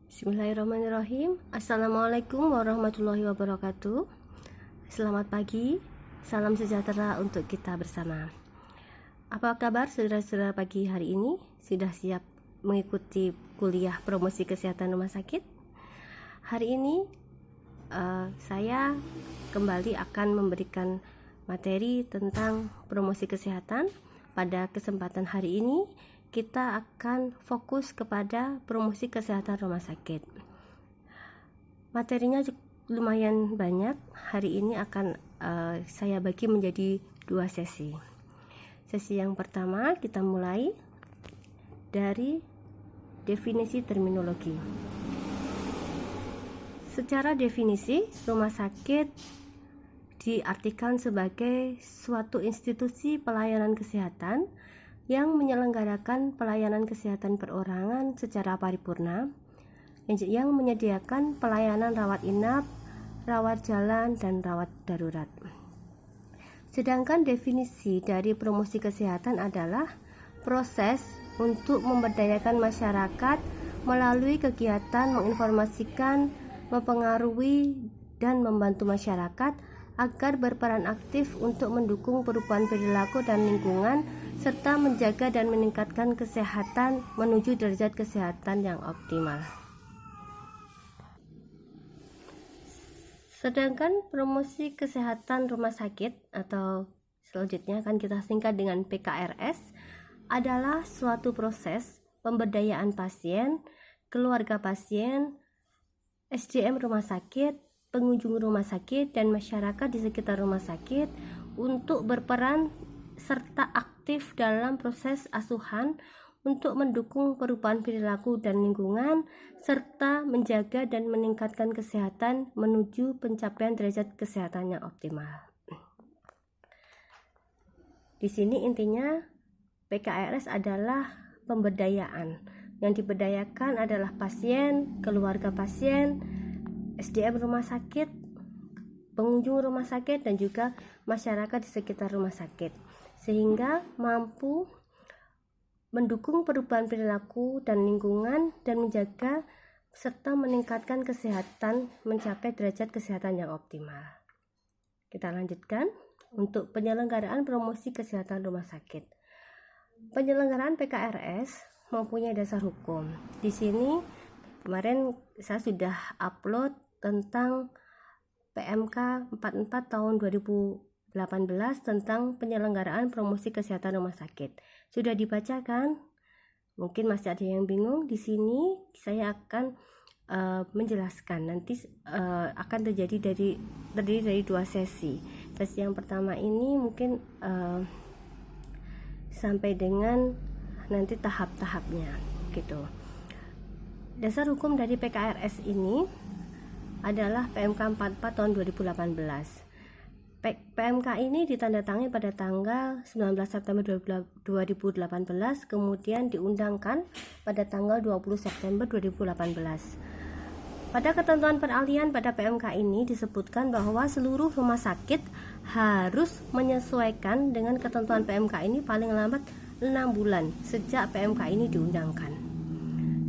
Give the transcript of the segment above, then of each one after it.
Bismillahirrahmanirrahim. Assalamualaikum warahmatullahi wabarakatuh. Selamat pagi, salam sejahtera untuk kita bersama. Apa kabar saudara-saudara pagi hari ini? Sudah siap mengikuti kuliah promosi kesehatan rumah sakit? Hari ini saya kembali akan memberikan materi tentang promosi kesehatan. Pada kesempatan hari ini kita akan fokus kepada promosi kesehatan rumah sakit. Materinya lumayan banyak. Hari ini akan saya bagi menjadi 2 sesi. Sesi yang pertama kita mulai dari definisi terminologi. Secara definisi, rumah sakit diartikan sebagai suatu institusi pelayanan kesehatan yang menyelenggarakan pelayanan kesehatan perorangan secara paripurna, yang menyediakan pelayanan rawat inap, rawat jalan, dan rawat darurat. Sedangkan definisi dari promosi kesehatan adalah proses untuk memberdayakan masyarakat melalui kegiatan menginformasikan, mempengaruhi, dan membantu masyarakat agar berperan aktif untuk mendukung perubahan perilaku dan lingkungan, serta menjaga dan meningkatkan kesehatan menuju derajat kesehatan yang optimal. Sedangkan promosi kesehatan rumah sakit atau selanjutnya akan kita singkat dengan PKRS adalah suatu proses pemberdayaan pasien, keluarga pasien, SDM rumah sakit, pengunjung rumah sakit, dan masyarakat di sekitar rumah sakit untuk berperan serta aktif dalam proses asuhan untuk mendukung perubahan perilaku dan lingkungan, serta menjaga dan meningkatkan kesehatan menuju pencapaian derajat kesehatan yang optimal. Di sini intinya PKRS adalah pemberdayaan. Yang diberdayakan adalah pasien, keluarga pasien, SDM rumah sakit, pengunjung rumah sakit, dan juga masyarakat di sekitar rumah sakit, sehingga mampu mendukung perubahan perilaku dan lingkungan dan menjaga serta meningkatkan kesehatan mencapai derajat kesehatan yang optimal. Kita lanjutkan untuk penyelenggaraan promosi kesehatan rumah sakit. Penyelenggaraan PKRS mempunyai dasar hukum. Di sini kemarin saya sudah upload tentang PMK 44 tahun 2018 tentang penyelenggaraan promosi kesehatan rumah sakit. Sudah dibacakan? Mungkin masih ada yang bingung. Di sini saya akan menjelaskan. Nanti akan terdiri dari 2 sesi. Sesi yang pertama ini mungkin sampai dengan nanti tahap-tahapnya gitu. Dasar hukum dari PKRS ini adalah PMK 44 tahun 2018. PMK ini ditandatangani pada tanggal 19 September 2018, kemudian diundangkan pada tanggal 20 September 2018. Pada ketentuan peralihan pada PMK ini disebutkan bahwa seluruh rumah sakit harus menyesuaikan dengan ketentuan PMK ini paling lambat 6 bulan sejak PMK ini diundangkan.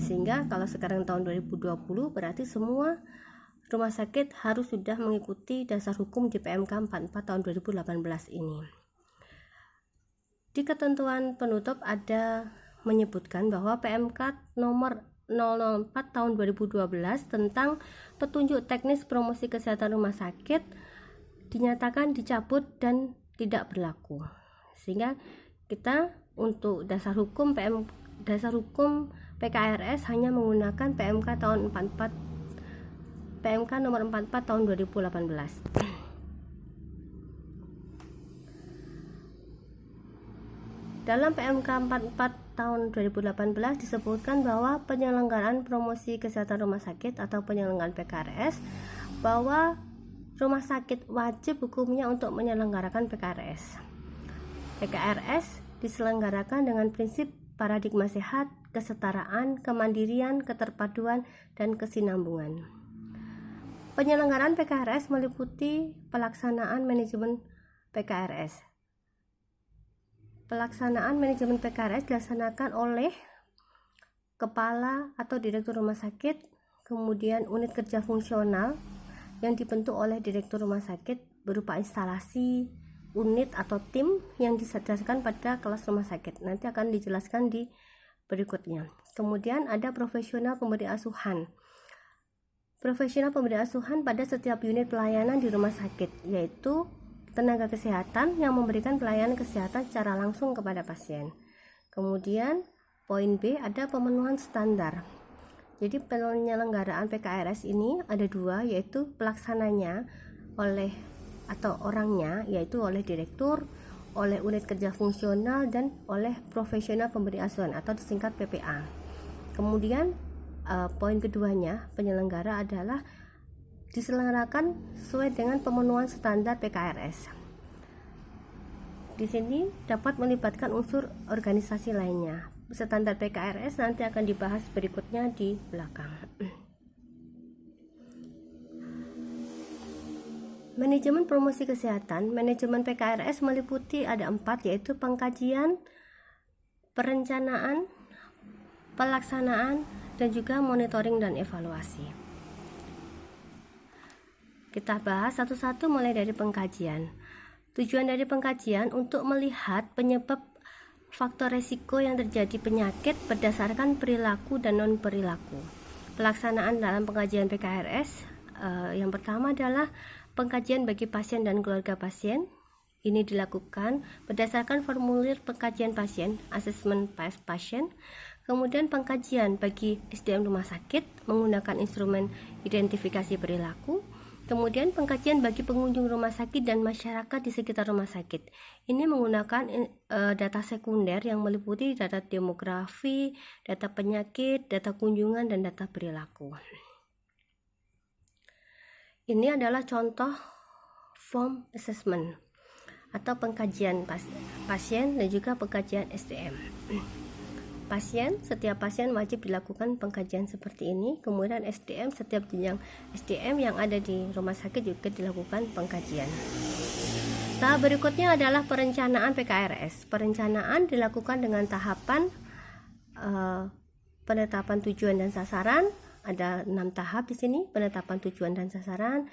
Sehingga kalau sekarang tahun 2020 berarti semua rumah sakit harus sudah mengikuti dasar hukum di PMK 44 tahun 2018 ini. Di ketentuan penutup ada menyebutkan bahwa PMK nomor 004 tahun 2012 tentang petunjuk teknis promosi kesehatan rumah sakit dinyatakan dicabut dan tidak berlaku. Sehingga kita untuk dasar hukum PKRS hanya menggunakan PMK nomor 44 tahun 2018. Dalam PMK 44 tahun 2018 disebutkan bahwa penyelenggaraan promosi kesehatan rumah sakit atau penyelenggaraan PKRS, bahwa rumah sakit wajib hukumnya untuk menyelenggarakan PKRS. PKRS diselenggarakan dengan prinsip paradigma sehat, kesetaraan, kemandirian, keterpaduan, dan kesinambungan. Penyelenggaraan PKRS meliputi pelaksanaan manajemen PKRS. Pelaksanaan manajemen PKRS dilaksanakan oleh kepala atau direktur rumah sakit kemudian unit kerja fungsional yang dibentuk oleh direktur rumah sakit berupa instalasi, unit atau tim yang dijelaskan pada kelas rumah sakit. Nanti akan dijelaskan di berikutnya. Kemudian ada profesional pemberi asuhan. Profesional pemberi asuhan pada setiap unit pelayanan di rumah sakit, yaitu tenaga kesehatan yang memberikan pelayanan kesehatan secara langsung kepada pasien. Kemudian poin B ada pemenuhan standar. Jadi penyelenggaraan PKRS ini ada dua, yaitu pelaksananya orangnya, yaitu oleh direktur, oleh unit kerja fungsional, dan oleh profesional pemberi asuhan atau disingkat PPA. Kemudian poin keduanya, penyelenggara adalah diselenggarakan sesuai dengan pemenuhan standar PKRS. Di sini dapat melibatkan unsur organisasi lainnya. Standar PKRS nanti akan dibahas berikutnya di belakang. Manajemen promosi kesehatan. Manajemen PKRS meliputi ada 4, yaitu pengkajian, perencanaan, pelaksanaan, dan juga monitoring dan evaluasi. Kita bahas satu-satu mulai dari pengkajian. Tujuan dari pengkajian untuk melihat penyebab faktor resiko yang terjadi penyakit berdasarkan perilaku dan non-perilaku. Pelaksanaan dalam pengkajian PKRS yang pertama adalah pengkajian bagi pasien dan keluarga pasien. Ini dilakukan berdasarkan formulir pengkajian pasien, asesmen pasien. Kemudian pengkajian bagi SDM rumah sakit menggunakan instrumen identifikasi perilaku. Kemudian pengkajian bagi pengunjung rumah sakit dan masyarakat di sekitar rumah sakit. Ini menggunakan data sekunder yang meliputi data demografi, data penyakit, data kunjungan, dan data perilaku. Ini adalah contoh form assessment atau pengkajian pasien dan juga pengkajian SDM. Setiap pasien wajib dilakukan pengkajian seperti ini. Kemudian SDM, setiap jenjang SDM yang ada di rumah sakit juga dilakukan pengkajian. Tahap berikutnya adalah perencanaan PKRS. Perencanaan dilakukan dengan tahapan penetapan tujuan dan sasaran. Ada 6 tahap di sini: penetapan tujuan dan sasaran,